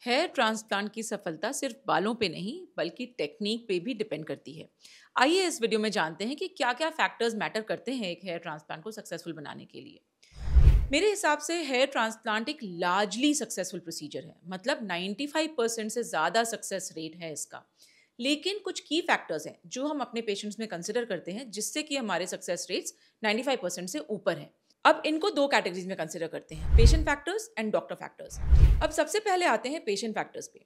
Hair transplant की सफलता सिर्फ बालों पे नहीं बल्कि टेक्निक पे भी डिपेंड करती है। आइए इस वीडियो में जानते हैं कि क्या-क्या फैक्टर्स मैटर करते हैं एक हेयर ट्रांसप्लांट को सक्सेसफुल बनाने के लिए। मेरे हिसाब से हेयर ट्रांसप्लांट एक लार्जली सक्सेसफुल प्रोसीजर है, मतलब 95% से ज़्यादा सक्सेस रेट है इसका। लेकिन कुछ की फैक्टर्स हैं जो हम अपने पेशेंट्स में कंसिडर करते हैं जिससे कि हमारे सक्सेस रेट्स 95% से ऊपर हैं। अब इनको दो कैटेगरीज में कंसिडर करते हैं, patient factors and doctor factors. अब सबसे पहले आते हैं पेशेंट फैक्टर्स पे।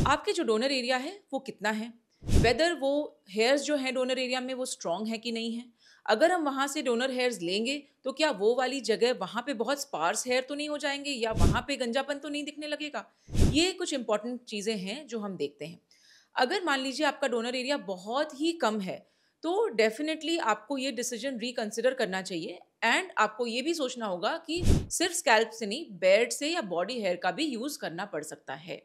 आपके जो डोनर एरिया है वो कितना है, वेदर वो हेयर्स जो है डोनर एरिया में वो स्ट्रांग है कि नहीं है। अगर हम वहां से डोनर हेयर्स लेंगे तो क्या वो वाली जगह वहां पे बहुत स्पार्स हेयर तो नहीं हो जाएंगे या वहां पे गंजापन तो नहीं दिखने लगेगा। ये कुछ इंपॉर्टेंट चीजें हैं जो हम देखते हैं। अगर मान लीजिए आपका डोनर एरिया बहुत ही कम है तो डेफिनेटली आपको ये डिसीजन रिकंसिडर करना चाहिए एंड आपको ये भी सोचना होगा कि सिर्फ स्कैल्प से नहीं, बेड से या बॉडी हेयर का भी यूज करना पड़ सकता है।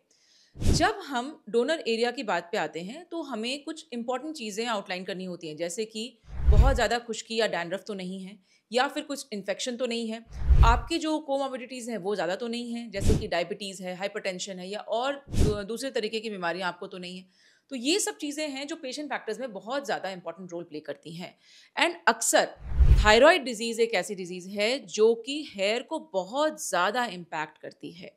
जब हम डोनर एरिया की बात पे आते हैं तो हमें कुछ इंपॉर्टेंट चीज़ें आउटलाइन करनी होती हैं, जैसे कि बहुत ज़्यादा खुश्की या डैंड्रफ तो नहीं है, या फिर कुछ इन्फेक्शन तो नहीं है, आपकी जो कोमोर्बिडिटीज़ हैं वो ज़्यादा तो नहीं है, जैसे कि डायबिटीज़ है, हाइपरटेंशन है या और दूसरे तरीके की बीमारियां आपको तो नहीं है। तो ये सब चीज़ें हैं जो पेशेंट फैक्टर्स में बहुत ज़्यादा इंपॉर्टेंट रोल प्ले करती हैं। एंड अक्सर थायराइड डिजीज़ एक ऐसी डिजीज़ है जो कि हेयर को बहुत ज़्यादा इम्पैक्ट करती है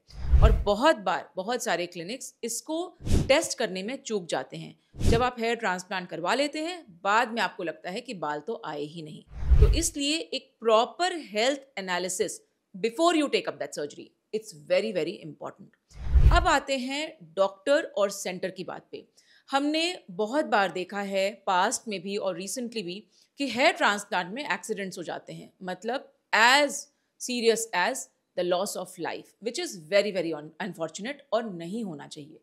और बहुत बार बहुत सारे क्लिनिक्स इसको टेस्ट करने में चूक जाते हैं। जब आप हेयर ट्रांसप्लांट करवा लेते हैं बाद में आपको लगता है कि बाल तो आए ही नहीं। तो इसलिए एक proper health analysis before you take up that surgery, it's very very important. अब आते हैं डॉक्टर और सेंटर की बात पे। हमने बहुत बार देखा है पास्ट में भी और रिसेंटली भी कि हेयर ट्रांसप्लांट में एक्सीडेंट्स हो जाते हैं, मतलब as serious as the loss of life, which is very very unfortunate और नहीं होना चाहिए।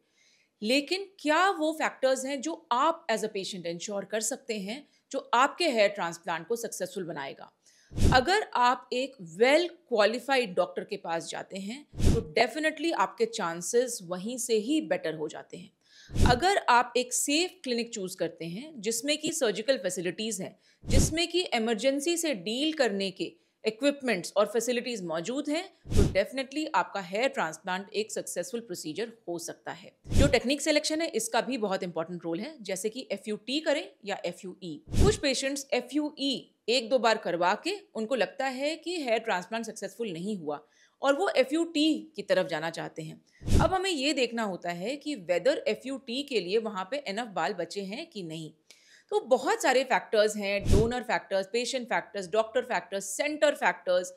लेकिन क्या वो फैक्टर्स हैं जो आप एज अ पेशेंट इंश्योर कर सकते हैं जो आपके हेयर ट्रांसप्लांट को सक्सेसफुल बनाएगा। अगर आप एक वेल क्वालिफाइड डॉक्टर के पास जाते हैं तो डेफिनेटली आपके चांसेस वहीं से ही बेटर हो जाते हैं। अगर आप एक सेफ क्लिनिक चूज करते हैं जिसमें कि सर्जिकल फैसिलिटीज हैं, जिसमें कि इमरजेंसी से डील करने के इक्विपमेंट्स और फैसिलिटीज मौजूद हैं, तो डेफिनेटली आपका हेयर ट्रांसप्लांट एक सक्सेसफुल प्रोसीजर हो सकता है। जो टेक्निक सिलेक्शन है इसका भी बहुत इंपॉर्टेंट रोल है, जैसे कि FUT करें या FUE। कुछ पेशेंट्स FUE एक दो बार करवा के उनको लगता है कि हेयर ट्रांसप्लांट सक्सेसफुल नहीं हुआ और वो FUT की तरफ जाना चाहते हैं। अब हमें ये देखना होता है कि वेदर FUT के लिए वहां पे एनफ बाल बचे हैं कि नहीं। तो बहुत सारे फैक्टर्स हैं, donor factors, patient factors, doctor factors, centre factors,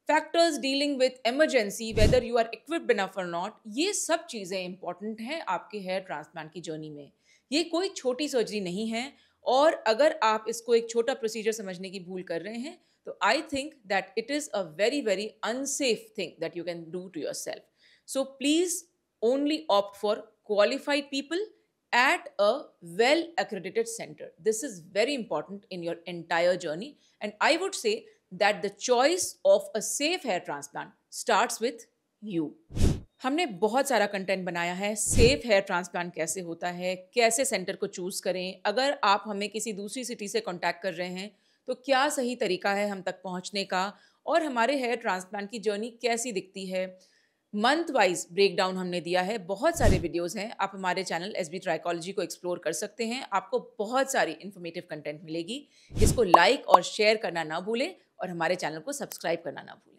factors dealing with emergency, whether you are equipped enough और नॉट। ये सब चीज़ें इंपॉर्टेंट हैं आपके हेयर ट्रांसप्लांट की जर्नी में। ये कोई छोटी सर्जरी नहीं है और अगर आप इसको एक छोटा प्रोसीजर समझने की भूल कर रहे हैं तो I think that it is a very very unsafe thing that you can do to yourself. So please only opt for qualified people at a well accredited center. This is very important in your entire journey. And I would say that the choice of a safe hair transplant starts with you. हमने बहुत सारा content बनाया है, safe hair transplant कैसे होता है, कैसे centre को चूज करें, अगर आप हमें किसी दूसरी सिटी से कांटेक्ट कर रहे हैं तो क्या सही तरीका है हम तक पहुंचने का, और हमारे हेयर ट्रांसप्लांट की जर्नी कैसी दिखती है। मंथ वाइज ब्रेकडाउन हमने दिया है, बहुत सारे वीडियोस हैं, आप हमारे चैनल SB ट्राइकोलॉजी को एक्सप्लोर कर सकते हैं, आपको बहुत सारी इन्फॉर्मेटिव कंटेंट मिलेगी। इसको लाइक और शेयर करना ना भूलें और हमारे चैनल को सब्सक्राइब करना ना भूलें।